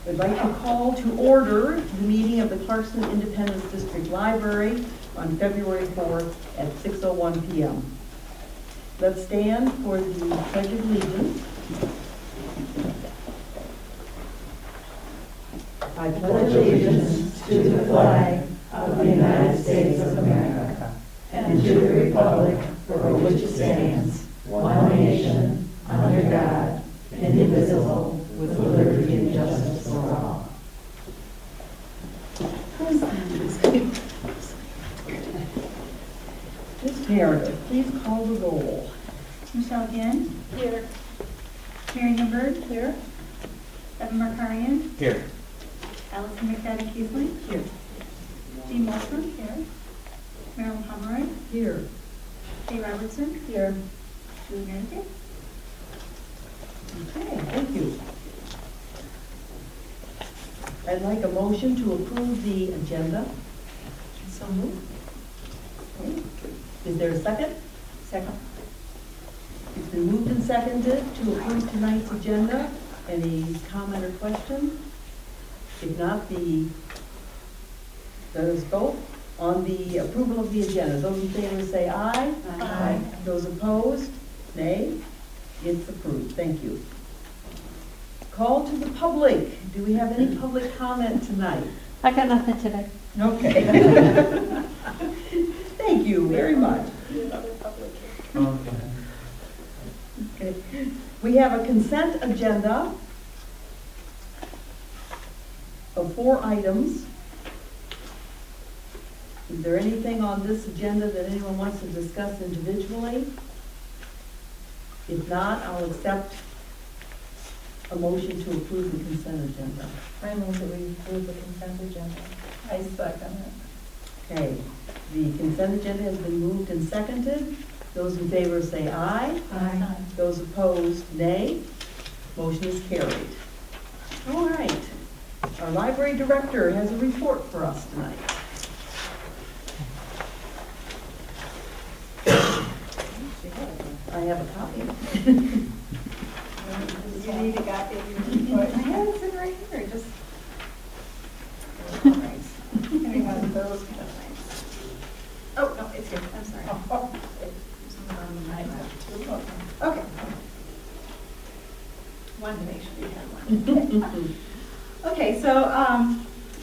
I'd like to call to order the meeting of the Clarkson Independence District Library on February 4th at 6:01 p.m. Let's stand for the Pledge of Allegiance. I pledge allegiance to the flag of the United States of America and to the republic for which it stands, one nation, under God, indivisible, with liberty and justice for all. Ms. Meredith, please call the roll. Michelle Ginn. Here. Mary Newberg. Here. Evan Markarian. Here. Allison McFadden-Kiesling. Here. Jean Molson. Here. Marilyn Pomeroy. Here. Kay Robertson. Here. Julie Merican. Okay, thank you. I'd like a motion to approve the agenda. So moved. Okay. Is there a second? Second. It's been moved and seconded to approve tonight's agenda. Any comment or question? If not, let us vote on the approval of the agenda. Those in favor say aye. Aye. Those opposed, nay. It's approved. Thank you. Call to the public. Do we have any public comment tonight? I got nothing today. Okay. Thank you very much. Okay. We have a consent agenda of 4 items. Is there anything on this agenda that anyone wants to discuss individually? If not, I'll accept a motion to approve the consent agenda. I move that we approve the consent agenda. I second it. Okay, the consent agenda has been moved and seconded. Those in favor say aye. Aye. Those opposed, nay. Motion is carried. All right. Our library director has a report for us tonight. I have a copy. You need a copy of your report. I have it sitting right here, just. Getting one of those kind of things. Oh, no, it's here. I'm sorry. Okay. Wanted to make sure you had one. Okay, so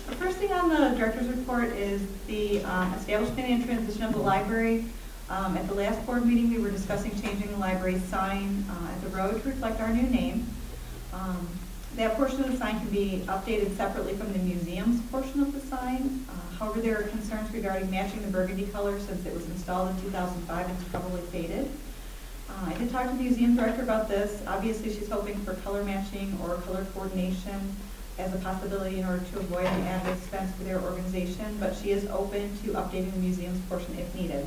the first thing on the director's report is the establishment and transition of the library. At the last board meeting, we were discussing changing the library's sign at the road to reflect our new name. That portion of the sign can be updated separately from the museum's portion of the sign. However, there are concerns regarding matching the burgundy color since it was installed in 2005 and it's probably faded. I did talk to the museum director about this. Obviously, she's hoping for color matching or color coordination as a possibility in order to avoid an added expense for their organization, but she is open to updating the museum's portion if needed.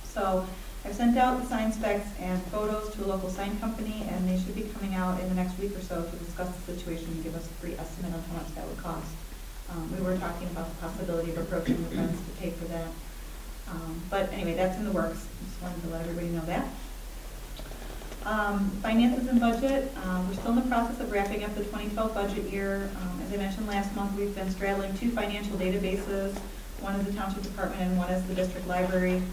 So I've sent out the sign specs and photos to a local sign company, and they should be coming out in the next week or so to discuss the situation and give us a free estimate on how much that would cost. We were talking about the possibility of approaching the friends to pay for that. But anyway, that's in the works. Just wanted to let everybody know that. Finances and budget. We're still in the process of wrapping up the 2012 budget year. As I mentioned last month, we've been straddling 2 financial databases. One is the Township Department and one is the District Library.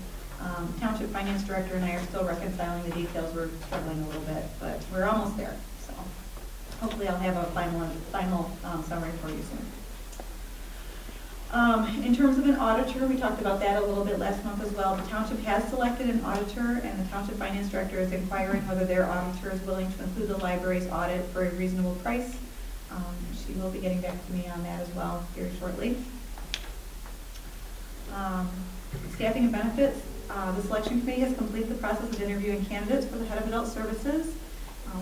Township Finance Director and I are still reconciling the details. We're struggling a little bit, but we're almost there. So hopefully I'll have a final summary for you soon. In terms of an auditor, we talked about that a little bit last month as well. The township has selected an auditor, and the Township Finance Director is inquiring whether their auditor is willing to include the library's audit for a reasonable price. She will be getting back to me on that as well very shortly. Staffing and benefits. The selection committee has completed the process of interviewing candidates for the head of adult services.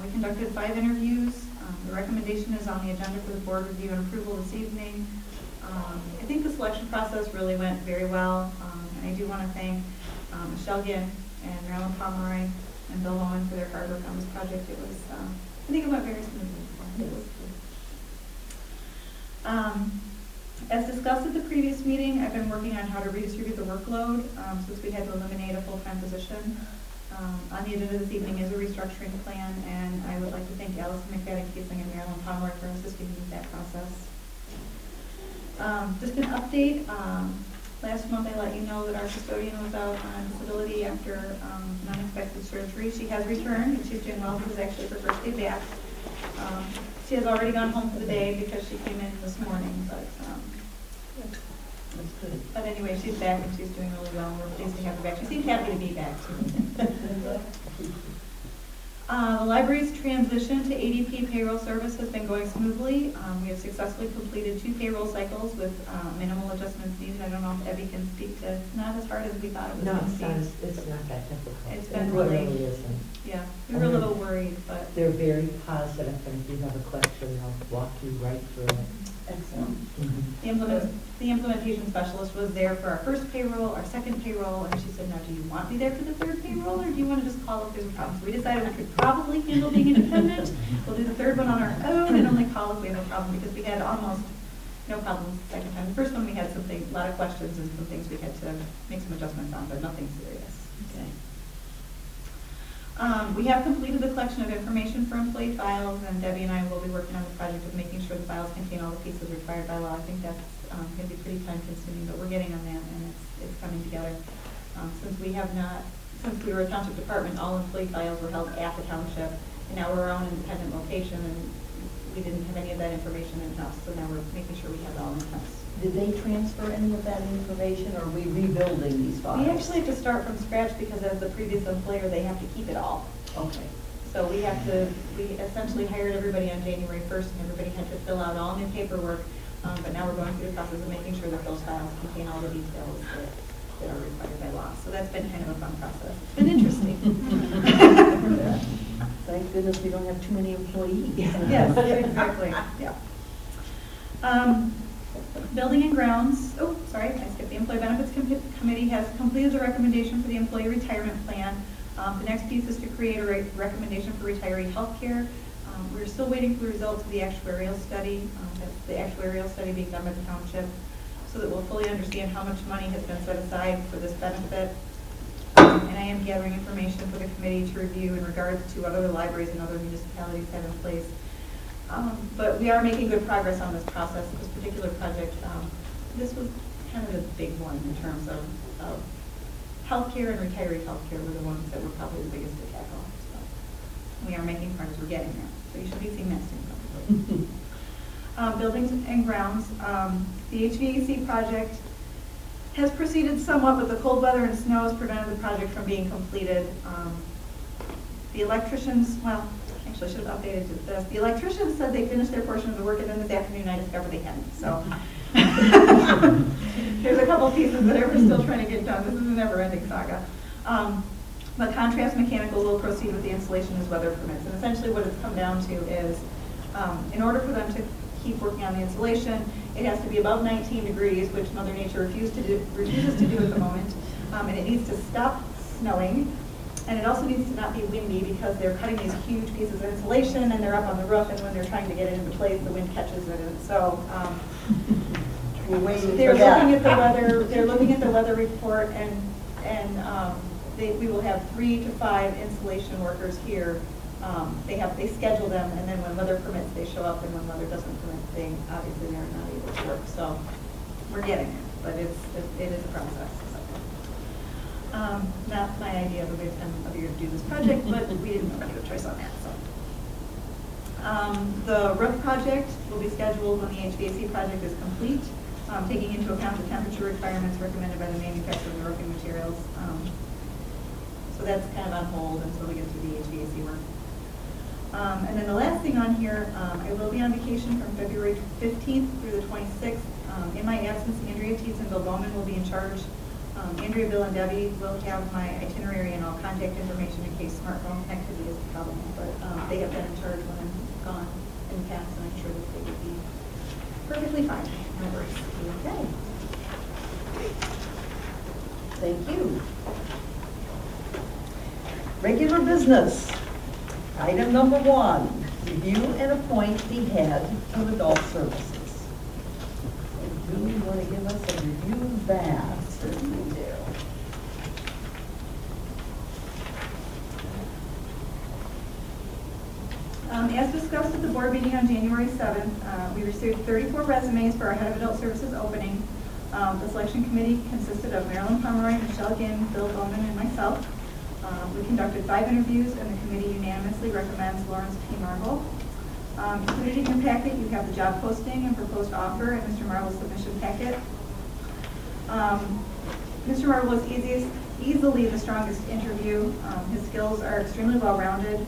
We conducted 5 interviews. The recommendation is on the agenda for the board review and approval this evening. I think the selection process really went very well, and I do want to thank Michelle Ginn and Marilyn Pomeroy and Bill Owen for their hard work on this project. It was, I think it went very smoothly. It was good. As discussed at the previous meeting, I've been working on how to redistribute the workload since we had to eliminate a full-time position. On the agenda this evening is a restructuring plan, and I would like to thank Allison McFadden, Kiesling, and Marilyn Pomeroy for assisting me with that process. Just an update, last month I let you know that our custodian was out on disability after unexpected surgery. She has returned, and she's doing well. This is actually her first day back. She has already gone home for the day because she came in this morning, That's good. but anyway, she's back and she's doing really well, and we're pleased to have her back. She seemed happy to be back, too. The library's transition to ADP payroll service has been going smoothly. We have successfully completed 2 payroll cycles with minimal adjustments needed. I don't know if Debbie can speak to, it's not as hard as we thought it was No, going to be. it's not that difficult. It's been It really- really isn't. Yeah, we were a little worried, but They're very positive, and if you have a question, they'll walk you right through it. Excellent. the implementation specialist was there for our first payroll, our second payroll, and she said, now, do you want me there for the third payroll, or do you want to just call if there's a problem? So we decided we could probably handle being independent. We'll do the third one on our own and only call if we have a problem, because we had almost no problems the second time. The first one, we had a lot of questions and some things we had to make some adjustments on, but nothing serious. Okay. We have completed the collection of information for employee files, and Debbie and I will be working on the project of making sure the files contain all the pieces required by law. I think that's going to be pretty time consuming, but we're getting on that, and it's coming together. Since we were a township department, all employee files were held at the township, and now we're our own independent location, and we didn't have any of that information in-house, so now we're making sure we have it all in-house. Did they transfer any of that information, or are we rebuilding these files? We actually have to start from scratch because as the previous employer, they have to keep it all. Okay. So we essentially hired everybody on January 1st, and everybody had to fill out all new paperwork. But now we're going through the process of making sure that those files contain all the details that are required by law. So that's been kind of a fun process. It's been interesting. Thank goodness we don't have too many employees. Yes, exactly, yeah. Building and grounds, I skipped. The Employee Benefits Committee has completed the recommendation for the employee retirement plan. The next piece is to create a recommendation for retiree health care. We're still waiting for the results of the actuarial study. That's the actuarial study being done by the township, so that we'll fully understand how much money has been set aside for this benefit. And I am gathering information for the committee to review in regards to what other libraries and other municipalities have in place. But we are making good progress on this process. This particular project, this was kind of the big one in terms of healthcare and retiree healthcare were the ones that were probably the biggest to tackle. So we are making progress. We're getting there. So you should be seeing that soon. Buildings and grounds. The HVAC project has proceeded somewhat, but the cold weather and snow has prevented the project from being completed. The electricians, actually, I should have updated this. The electricians said they finished their portion of the work, and then this afternoon I discovered they hadn't. So there's a couple pieces that we're still trying to get done. This is a never-ending saga. But Contrast Mechanical will proceed with the installation as weather permits. And essentially what it's come down to is, in order for them to keep working on the installation, it has to be above 19 degrees, which Mother Nature refuses to do at the moment. And it needs to stop snowing. And it also needs to not be windy because they're cutting these huge pieces of insulation and they're up on the roof, and when they're trying to get it into place, the wind catches it. And so We're waiting they're for that. looking at the weather. They're looking at the weather report, and we will have 3 to 5 installation workers here. They schedule them, and then when weather permits, they show up, and when weather doesn't permit, obviously they're not able to work. So we're getting it, but it is a process. Not my idea of a good time of year to do this project, but we didn't really have a choice on that. So the roof project will be scheduled when the HVAC project is complete, taking into account the temperature requirements recommended by the manufacturer of the roofing materials. So that's kind of on hold until we get through the HVAC work. And then the last thing on here, I will be on vacation from February 15th through the 26th. In my absence, Andrea Teets and Bill Bowman will be in charge. Andrea, Bill, and Debbie will have my itinerary and all contact information in case smartphone connectivity is a problem. But they have been in charge when I'm gone in the past, and I'm sure that they would be perfectly fine. No worries. Okay. Thank you. Regular business. Item number 1, review and appoint the head of adult services. Do you want to give us a review of that? Certainly do. As discussed at the board meeting on January 7th, we received 34 resumes for our Head of Adult Services opening. The selection committee consisted of Marilyn Pomeroy, Michelle Ginn, Bill Bowman, and myself. We conducted 5 interviews, and the committee unanimously recommends Lawrence P. Marble. Included in your packet, you have the job posting and proposed offer and Mr. Marble's submission packet. Mr. Marble was easily the strongest interview. His skills are extremely well-rounded.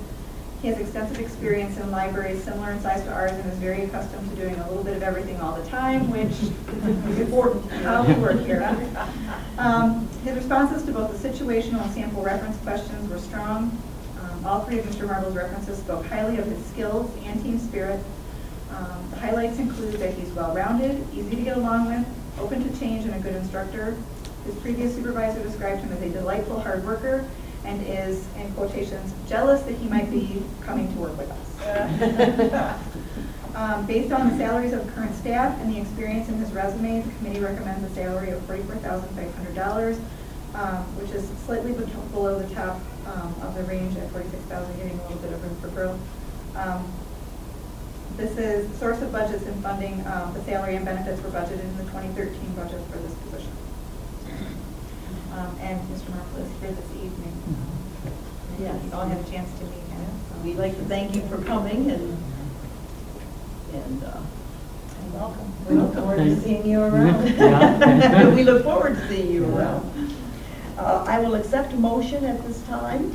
He has extensive experience in libraries similar in size to ours and is very accustomed to doing a little bit of everything all the time, which is important how we work here. His responses to both the situational and sample reference questions were strong. All 3 of Mr. Marble's references spoke highly of his skills and team spirit. The highlights include that he's well-rounded, easy to get along with, open to change, and a good instructor. His previous supervisor described him as a delightful hard worker and is, in quotations, jealous that he might be coming to work with us. Based on the salaries of current staff and the experience in his resume, the committee recommends a salary of $44,500, which is slightly below the top of the range at $46,000, giving a little bit of room for growth. This is source of budgets and funding. The salary and benefits were budgeted in the 2013 budget for this position. And Mr. Marple is here this evening. Yes. You all have a chance to meet him. We'd like to thank you for coming and Welcome. we look forward to seeing you around. Yeah. We look forward to seeing you around. I will accept a motion at this time.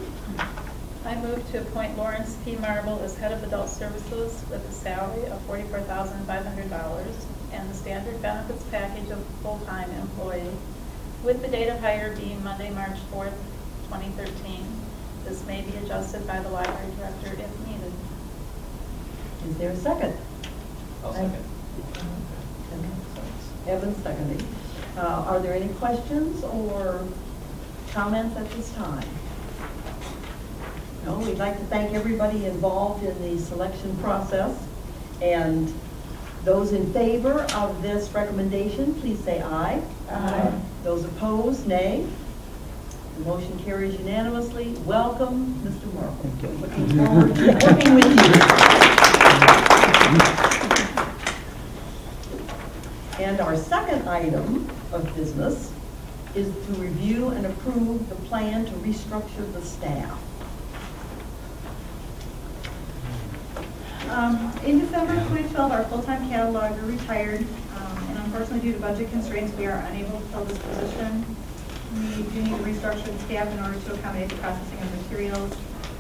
I move to appoint Lawrence P. Marble as Head of Adult Services with a salary of $44,500 and the standard benefits package of a full-time employee, with the date of hire being Monday, March 4th, 2013. This may be adjusted by the library director if needed. Is there a second? I'll second. Evan seconding. Are there any questions or comments at this time? No, we'd like to thank everybody involved in the selection process. And those in favor of this recommendation, please say aye. Aye. Those opposed, nay. The motion carries unanimously. Welcome, Mr. Marble. Thank you. Looking forward to working with you. And our second item of business is to review and approve the plan to restructure the staff. In December 2012, our full-time cataloger retired, and unfortunately due to budget constraints, we are unable to fill this position. We do need to restructure the staff in order to accommodate the processing of materials.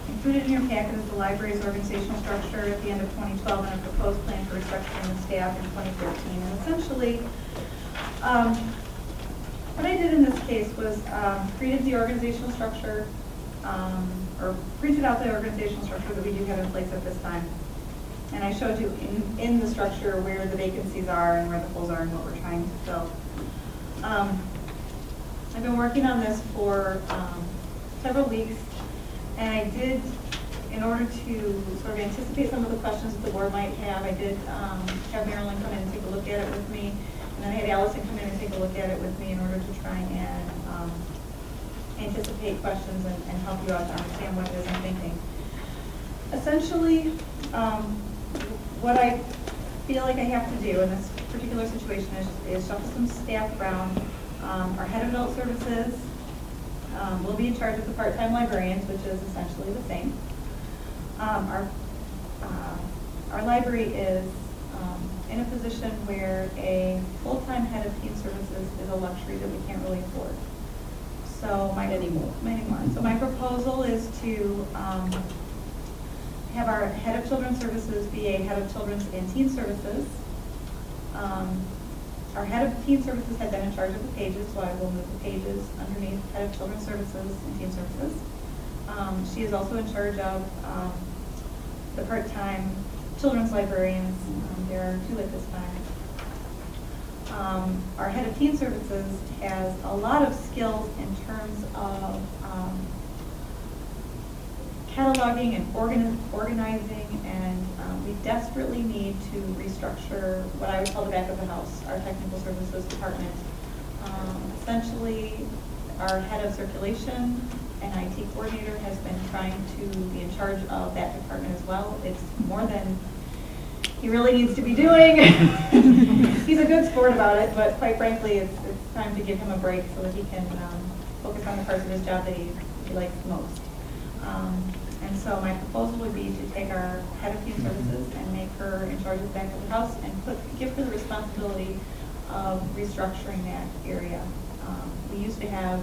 Included in your packet is the library's organizational structure at the end of 2012 and a proposed plan for restructuring the staff in 2013. And essentially, what I did in this case was created the organizational structure, or printed out the organizational structure that we do have in place at this time. And I showed you in the structure where the vacancies are and where the holes are and what we're trying to fill. I've been working on this for several weeks, and I did, in order to sort of anticipate some of the questions that the board might have, I did have Marilyn come in and take a look at it with me, and then I had Allison come in and take a look at it with me in order to try and anticipate questions and help you out to understand what it is I'm thinking. Essentially, what I feel like I have to do in this particular situation is shuffle some staff around. Our head of adult services will be in charge of the part-time librarians, which is essentially the same. Our library is in a position where a full-time head of teen services is a luxury that we can't really afford. So many more. So my proposal is to have our head of children's services be a head of children's and teen services. Our head of teen services had been in charge of the pages, so I will move the pages underneath head of children's services and teen services. She is also in charge of the part-time children's librarians. There are 2 at this time. Our head of teen services has a lot of skills in terms of cataloging and organizing, and we desperately need to restructure what I would call the back of the house, our technical services department. Essentially, our head of circulation an IT coordinator has been trying to be in charge of that department as well. It's more than he really needs to be doing. He's a good sport about it, but quite frankly, it's time to give him a break so that he can focus on the parts of his job that he likes the most. And so my proposal would be to take our head of human services and make her in charge of the back of the house and give her the responsibility of restructuring that area. We used to have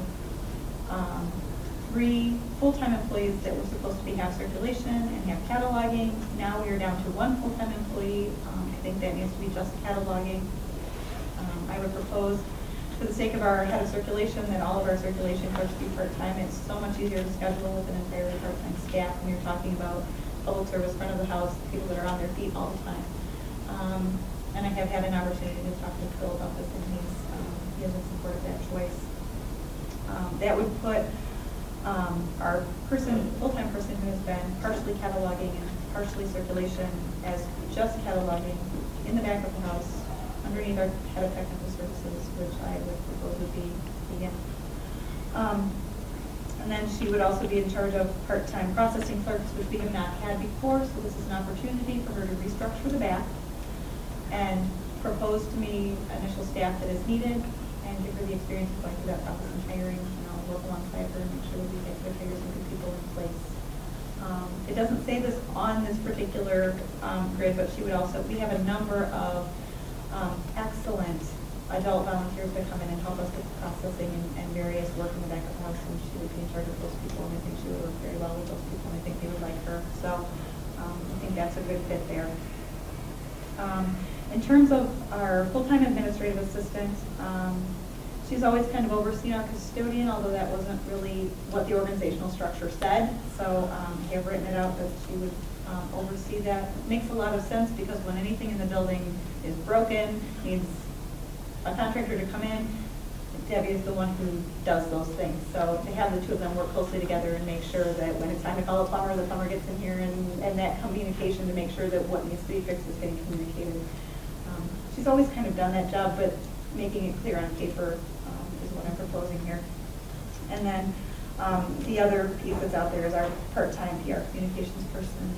3 full-time employees that were supposed to have circulation and have cataloging. Now we are down to 1 full-time employee. I think that needs to be just cataloging. I would propose, for the sake of our head of circulation, that all of our circulation clerks be part-time. It's so much easier to schedule with an entirely part-time staff when you're talking about public service, front of the house, people that are on their feet all the time. And I have had an opportunity to talk to Phil about this, and he has supported that choice. That would put our full-time person who has been partially cataloging and partially circulation as just cataloging in the back of the house underneath our head of technical services, which I would propose would be Ian. And then she would also be in charge of part-time processing clerks, which we have not had before, so this is an opportunity for her to restructure the back and propose to me initial staff that is needed and give her the experience of going through that process and hiring, and I'll work alongside her and make sure that we get good figures and good people in place. It doesn't say this on this particular grid, but we have a number of excellent adult volunteers that come in and help us with processing and various work in the back of the house, and she would be in charge of those people, and I think she would work very well with those people, and I think they would like her. So I think that's a good fit there. In terms of our full-time administrative assistant, she's always kind of overseen our custodian, although that wasn't really what the organizational structure said. So I have written it out that she would oversee that. It makes a lot of sense because when anything in the building is broken, needs a contractor to come in, Debbie is the one who does those things. So to have the two of them work closely together and make sure that when it's time to call a plumber, the plumber gets in here, and that communication to make sure that what needs to be fixed is getting communicated. She's always kind of done that job, but making it clear on paper is what I'm proposing here. And then the other piece that's out there is our part-time PR communications person,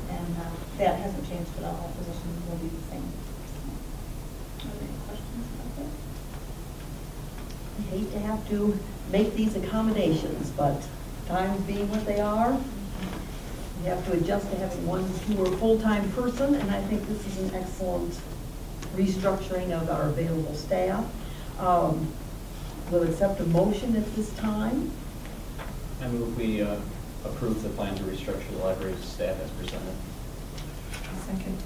and that hasn't changed at all. That position will be the same. Are there any questions about that? I hate to have to make these accommodations, but times being what they are, we have to adjust to having one fewer full-time person, and I think this is an excellent restructuring of our available staff. We'll accept a motion at this time. I move we approve the plan to restructure the library's staff as presented. Second.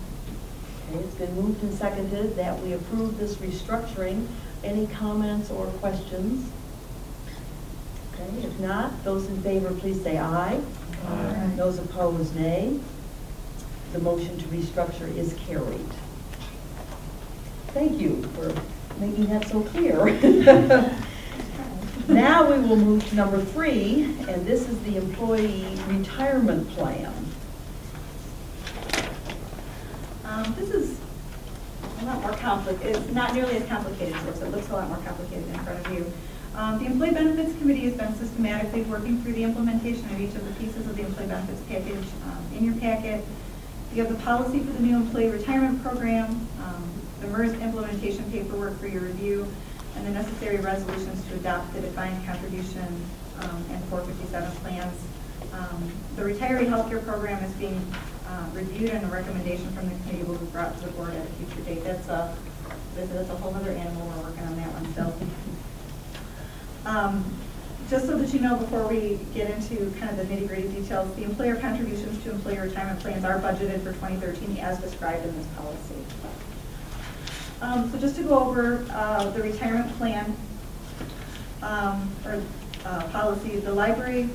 Okay, it's been moved and seconded that we approve this restructuring. Any comments or questions? Okay, if not, those in favor, please say aye. Aye. Those opposed, nay. The motion to restructure is carried. Thank you for making that so clear. Now we will move to number 3, and this is the employee retirement plan. This is a lot more complicated. It's not nearly as complicated as this. It looks a lot more complicated in front of you. The Employee Benefits Committee has been systematically working through the implementation of each of the pieces of the employee benefits package in your packet. You have the policy for the new employee retirement program, the MERS implementation paperwork for your review, and the necessary resolutions to adopt the defined contribution and 457 plans. The retiree healthcare program is being reviewed, and a recommendation from the committee will be brought to the board at a future date. That's a whole other animal. We're working on that one still. Just so that you know, before we get into kind of the nitty-gritty details, the employer contributions to employee retirement plans are budgeted for 2013 as described in this policy. So just to go over the retirement plan policy, the library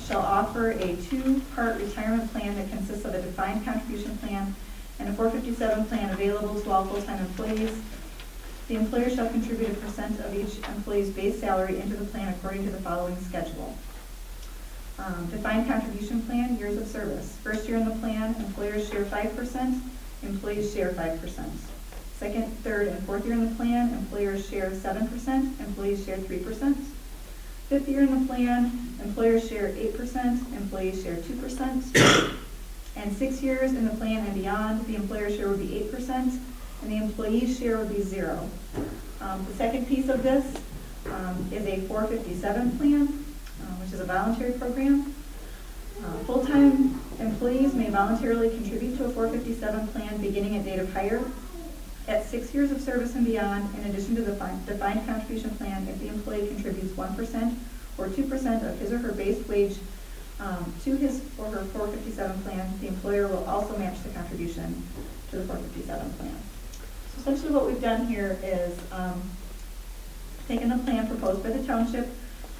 shall offer a 2-part retirement plan that consists of a defined contribution plan and a 457 plan available to all full-time employees. The employer shall contribute a % of each employee's base salary into the plan according to the following schedule. Defined contribution plan, years of service. First year in the plan, employers share 5%, employees share 5%. Second, third, and fourth year in the plan, employers share 7%, employees share 3%. Fifth year in the plan, employers share 8%, employees share 2%. And 6 years in the plan and beyond, the employer share would be 8%, and the employee's share would be 0. The second piece of this is a 457 plan, which is a voluntary program. Full-time employees may voluntarily contribute to a 457 plan beginning at date of hire. At 6 years of service and beyond, in addition to the defined contribution plan, if the employee contributes 1% or 2% of his or her base wage to his or her 457 plan, the employer will also match the contribution to the 457 plan. So essentially what we've done here is taken the plan proposed by the township,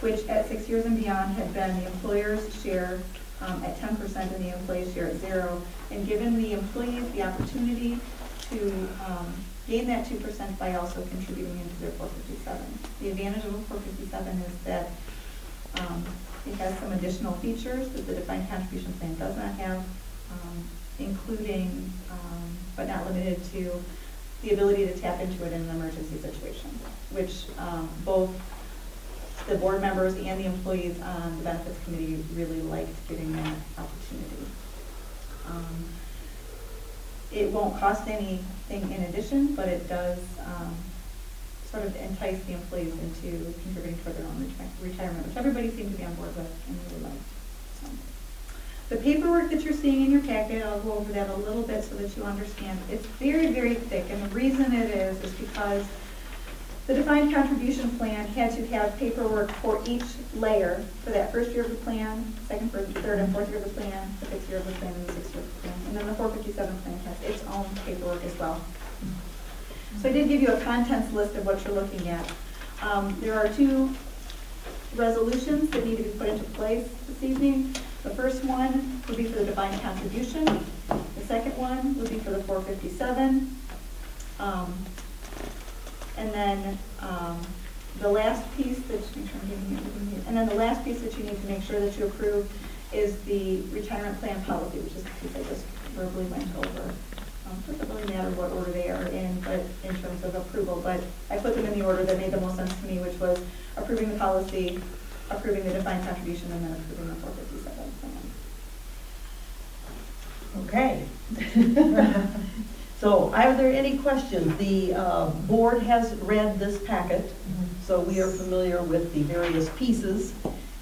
which at 6 years and beyond had been the employer's share at 10% and the employee's share at 0, and given the employees the opportunity to gain that 2% by also contributing into their 457. The advantage of a 457 is that it has some additional features that the defined contribution plan does not have, including, but not limited to, the ability to tap into it in an emergency situation, which both the board members and the employees on the benefits committee really liked giving that opportunity. It won't cost anything in addition, but it does sort of entice the employees into contributing toward their own retirement, which everybody seemed to be on board with and really liked. So, the paperwork that you're seeing in your packet, I'll go over that a little bit so that you understand. It's very, very thick, and the reason it is because the defined contribution plan had to have paperwork for each layer for that first year of the plan, second, third, and fourth year of the plan, the fifth year of the plan, and the sixth year of the plan. And then the 457 plan has its own paperwork as well. So I did give you a contents list of what you're looking at. There are 2 resolutions that need to be put into place this evening. The first one would be for the defined contribution. The second one would be for the 457. And then the last piece that the last piece that you need to make sure that you approve is the retirement plan policy, which is the piece I just verbally went over. It doesn't really matter what order they are in, but in terms of approval, but I put them in the order that made the most sense to me, which was approving the policy, approving the defined contribution, and then approving the 457 plan. Okay. So are there any questions? The board has read this packet, so we are familiar with the various pieces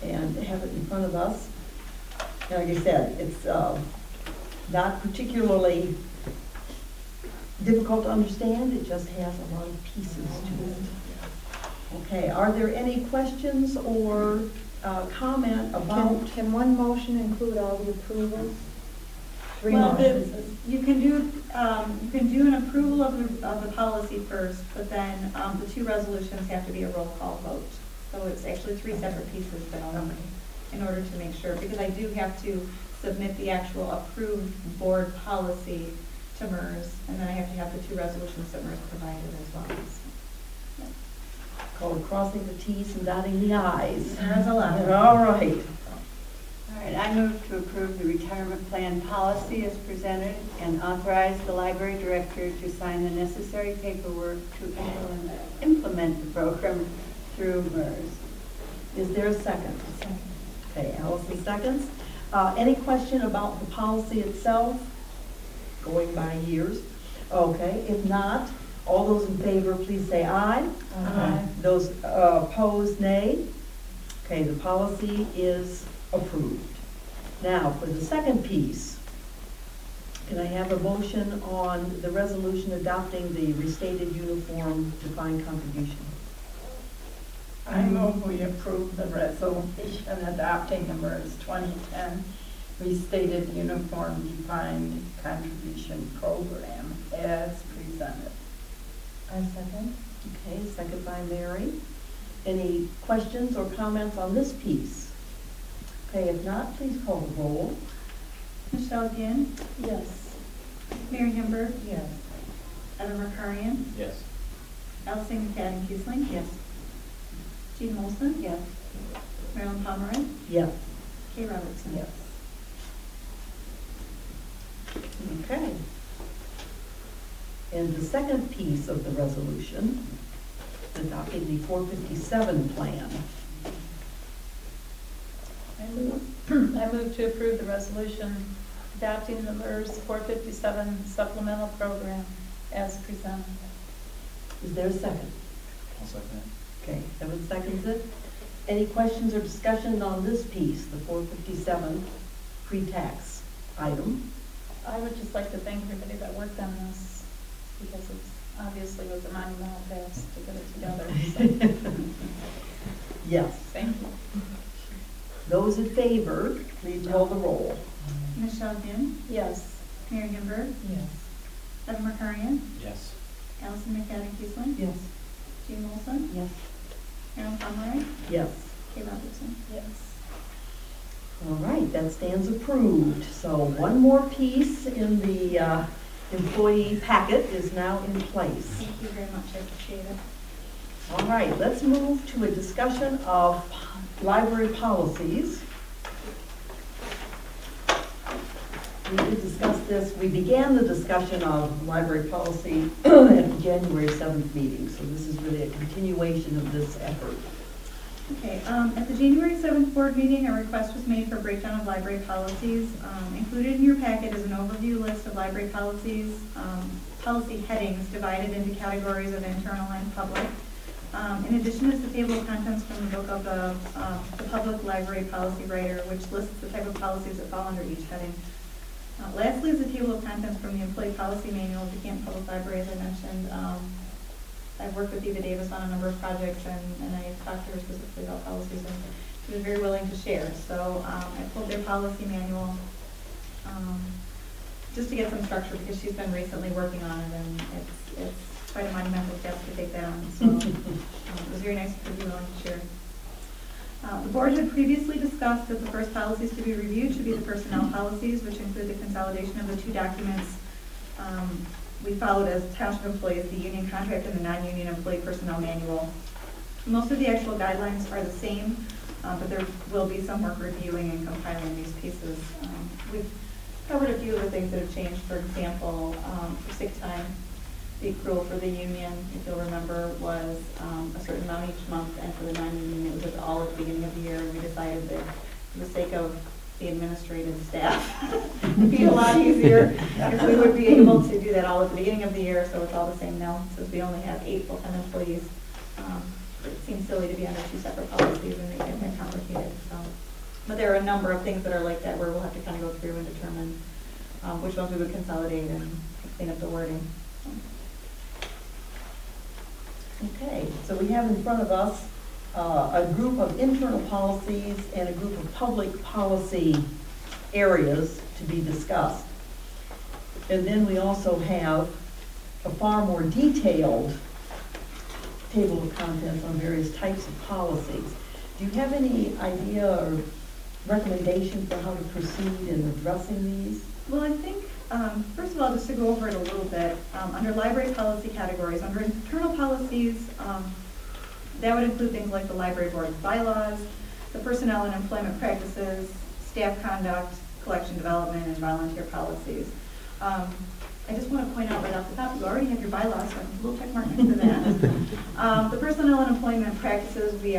and have it in front of us. And like I said, it's not particularly difficult to understand. It just has a lot of pieces to it. Okay, are there any questions or comment about? Can one motion include all the approvals? 3 Well, motions. you can do an approval of the policy first, but then the 2 resolutions have to be a roll call vote. So it's actually 3 separate pieces that I'll make in order to make sure, because I do have to submit the actual approved board policy to MERS, and then I have to have the 2 resolutions that MERS provided as well. So, Called crossing the T's and dotting the I's. There's a lot. All right. All right, I move to approve the retirement plan policy as presented and authorize the library director to sign the necessary paperwork to implement the program through MERS. Is there a second? Okay, Allison seconds. Any question about the policy itself? Going by years? Okay, if not, all those in favor, please say aye. Aye. Those opposed, nay. Okay, the policy is approved. Now, for the second piece, can I have a motion on the resolution adopting the restated uniform defined contribution? I move we approve the resolution adopting the MERS 2010 restated uniform defined contribution program as presented. I second. Okay, second by Mary. Any questions or comments on this piece? Okay, if not, please call the roll. Michelle Ginn, Yes. Mary Himberg, Yes. Evan Ricarian, Yes. Allison McFadden Kiesling. Yes. Jean Molson. Yes. Marilyn Pomeroy. Yes. Kay Robertson. Yes. Okay. And the second piece of the resolution, adopting the 457 plan. I move to approve the resolution adopting the MERS 457 supplemental program as presented. Is there a second? I'll second it. Okay, Evan seconds it. Any questions or discussion on this piece, the 457 pre-tax item? I would just like to thank everybody that worked on this, because it's obviously was a monumental task to get it together. So, Yes. thank you. Those in favor, please call the roll. Michelle Dim, Yes. Mary Gimbert, Yes. Evan Makarian, Yes. Allison McFadden Keesling, Yes. Jean Wilson, Yes. Aaron Pomeroy, Yes. Kay Robertson. Yes. All right, that stands approved. So one more piece in the employee packet is now in place. Thank you very much, I appreciate it. All right, let's move to a discussion of library policies. We did discuss this, we began the discussion of library policy at the January 7th meeting, so this is really a continuation of this effort. Okay, at the January 7th board meeting, a request was made for a breakdown of library policies. Included in your packet is an overview list of library policies, policy headings divided into categories of internal and public. In addition is the table of contents from the book of the Public Library Policy Writer, which lists the type of policies that fall under each heading. Lastly is the table of contents from the Employee Policy Manual of the Canton Public Library, as I mentioned. I've worked with Eva Davis on a number of projects, and I talked to her specifically about policies, and she was very willing to share. So I pulled their policy manual just to get some structure, because she's been recently working on it, and it's quite a monumental task to take that on. So it was very nice to be willing to share. The board had previously discussed that the first policies to be reviewed should be the personnel policies, which include the consolidation of the two documents we followed as township employees, the union contract and the non-union employee personnel manual. Most of the actual guidelines are the same, but there will be some work reviewing and compiling these pieces. We've covered a few of the things that have changed. For example, for sick time, the accrual for the union, if you'll remember, was a certain amount each month, and for the non-union, it was all at the beginning of the year. And we decided that for the sake of the administrative staff, it'd be a lot easier if we would be able to do that all at the beginning of the year, so it's all the same now, since we only have 8 full-time employees. It seems silly to be under 2 separate policies and make it more complicated. So, but there are a number of things that are like that where we'll have to kind of go through and determine which ones we would consolidate and clean up the wording. Okay, so we have in front of us a group of internal policies and a group of public policy areas to be discussed. And then we also have a far more detailed table of contents on various types of policies. Do you have any idea or recommendation for how to proceed in addressing these? Well, I think, first of all, just to go over it a little bit, under library policy categories, under internal policies, that would include things like the library board's bylaws, the personnel and employment practices, staff conduct, collection development, and volunteer policies. I just want to point out right off the top, you already have your bylaws, so I can put a little check mark next to that. The personnel and employment practices, the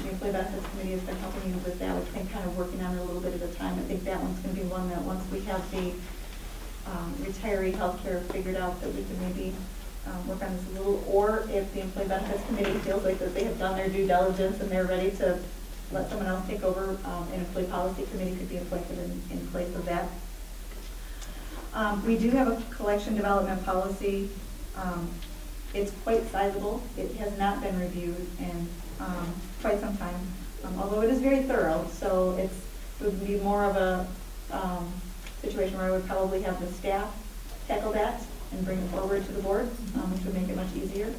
Employee Benefits Committee has been helping you with that. We've been kind of working on it a little bit at a time. I think that one's going to be one that once we have the retiree healthcare figured out, that we can maybe work on this a little, or if the Employee Benefits Committee feels like that they have done their due diligence and they're ready to let someone else take over, an Employee Policy Committee could be appointed in place of that. We do have a collection development policy. It's quite sizable. It has not been reviewed in quite some time, although it is very thorough. So it would be more of a situation where I would probably have the staff tackle that and bring it forward to the board, which would make it much easier.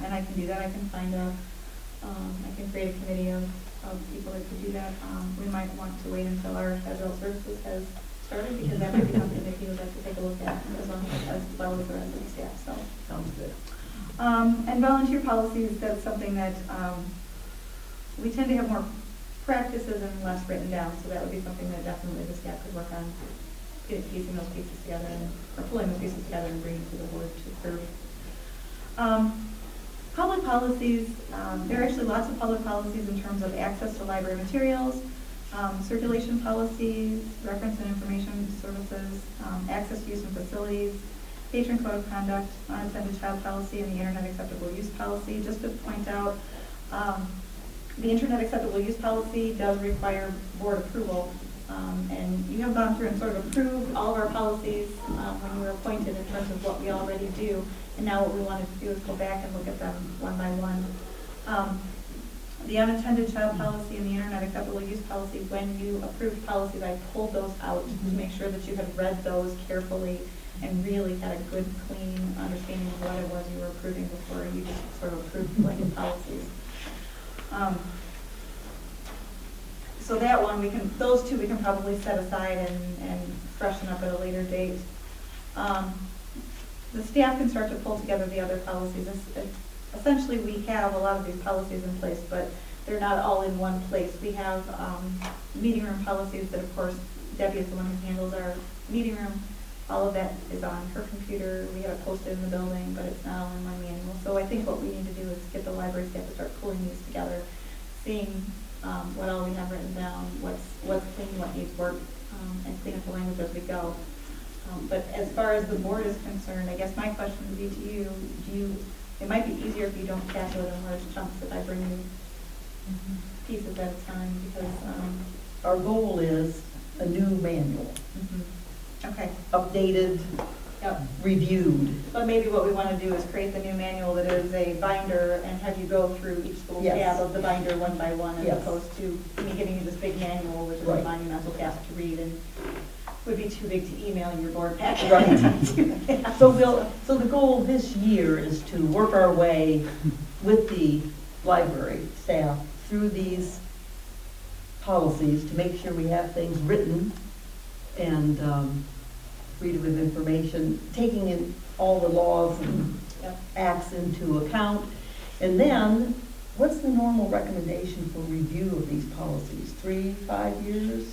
And I can do that. I can find I can create a committee of people that could do that. We might want to wait until our federal services has started, because that might be something that he would like to take a look at as well as the rest of the staff. So Sounds good. And volunteer policies, that's something that we tend to have more practices and less written down, so that would be something that definitely the staff could work on, piecing those pieces together, or pulling the pieces together and bringing to the board to approve. Public policies, there are actually lots of public policies in terms of access to library materials, Circulation policies, reference and information services, access to use and facilities, patron code of conduct, unattended child policy, and the internet acceptable use policy. Just to point out, the internet acceptable use policy does require board approval. And you have gone through and sort of approved all of our policies when you were appointed in terms of what we already do. And now what we wanted to do is go back and look at them one by one. The unattended child policy and the internet acceptable use policy, when you approved policies, I pulled those out to make sure that you had read those carefully and really had a good, clean understanding of what it was you were approving before you just sort of approved blanket policies. So that one, those two we can probably set aside and freshen up at a later date. The staff can start to pull together the other policies. Essentially, we have a lot of these policies in place, but they're not all in one place. We have meeting room policies that, of course, Debbie is the one who handles our meeting room. All of that is on her computer. We have it posted in the building, but it's not all in one manual. So I think what we need to do is get the library staff to start pulling these together, seeing what all we have written down, what's clean, what needs work, and clean up the language as we go. But as far as the board is concerned, I guess my question would be to you, it might be easier if you don't tackle it in large chunks if I bring you pieces at a time, because Our goal is a new manual, okay. updated, Yep. reviewed. But maybe what we want to do is create the new manual that is a binder and have you go through each little Yes. tab of the binder one by one, as Yes. opposed to me giving you this big manual, which is a Right. monumental task to read and would be too big to email in your board packet. Right. So the goal this year is to work our way with the library staff through these policies to make sure we have things written and freedom of information, taking in all the laws and Yep. acts into account. And then, what's the normal recommendation for review of these policies? 3, 5 years?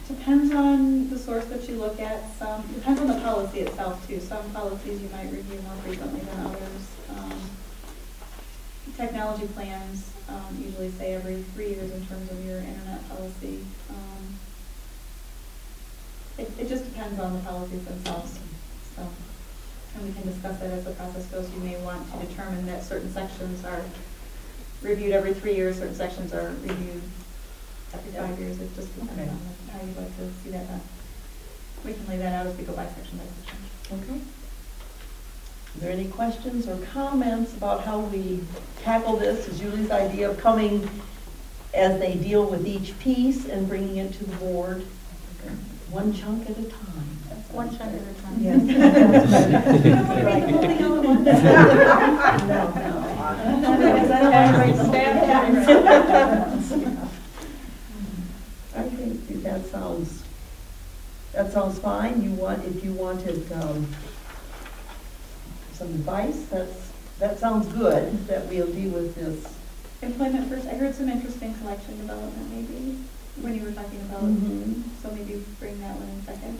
Depends on the source that you look at. Depends on the policy itself too. Some policies you might review more frequently than others. Technology plans usually say every 3 years in terms of your internet policy. It just depends on the policies themselves. So, and we can discuss that as the process goes. You may want to determine that certain sections are reviewed every 3 years, certain sections are reviewed every 5 years. It just depends Okay. on how you'd like to see that done. We can lay that out as we go by section by section. Okay. Are there any questions or comments about how we tackle this? Is Julie's idea of coming as they deal with each piece and bringing it to the board, one chunk at a time? One chunk at a time. Yes. You don't want to read the whole thing all at once? I think that sounds fine. If you wanted some advice, that sounds good, that we'll deal with this. Employment first. I heard some interest in collection development maybe when you were talking about, so maybe bring that one in second.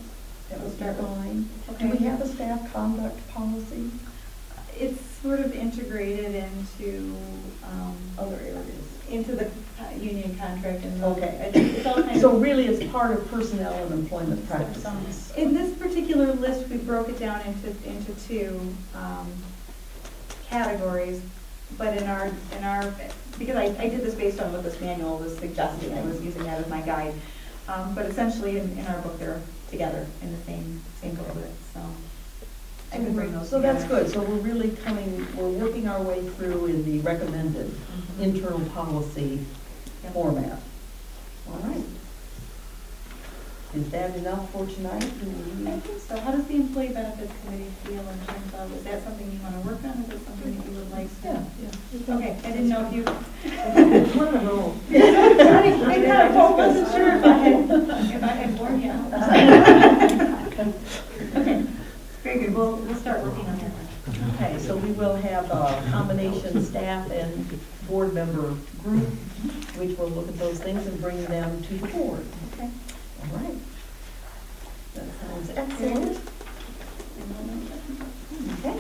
That We'll was start with- fine. Okay. Do we have a staff conduct policy? It's sort of integrated into, Other areas. into the union contract and. Okay. It's all kind So of. really, it's part of personnel and employment practices. In this particular list, we broke it down into two categories, but in our, because I did this based on what this manual was suggesting, I was using that as my guide. But essentially, in our book, they're together in the same booklet, so I can bring those So together. that's good. So we're working our way through in the recommended internal policy Yep. format. All right. Is that enough for tonight? I think so. How does the employee benefits committee feel in terms of, is that something you want to work on? Is it something that you would like to? Yeah. Okay, I didn't know if you. What a role. I wasn't sure if I had warned you. Okay, very good. We'll start working on that. Okay, so we will have a combination staff and board member group, which will look at those things and bring them to the board. Okay. All right. That sounds excellent. Okay.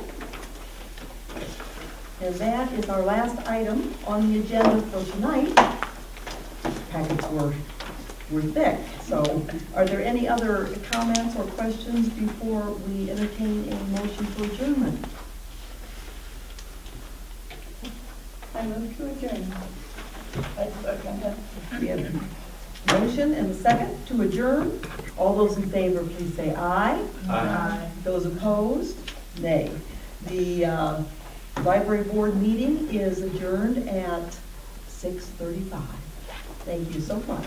And that is our last item on the agenda for tonight. Packets were were thick. So are there any other comments or questions before we entertain a motion for adjournment? I move to adjourn. We have a motion and a second to adjourn. All those in favor, please say aye. Aye. Those opposed, nay. The library board meeting is adjourned at 6:35. Thank you so much.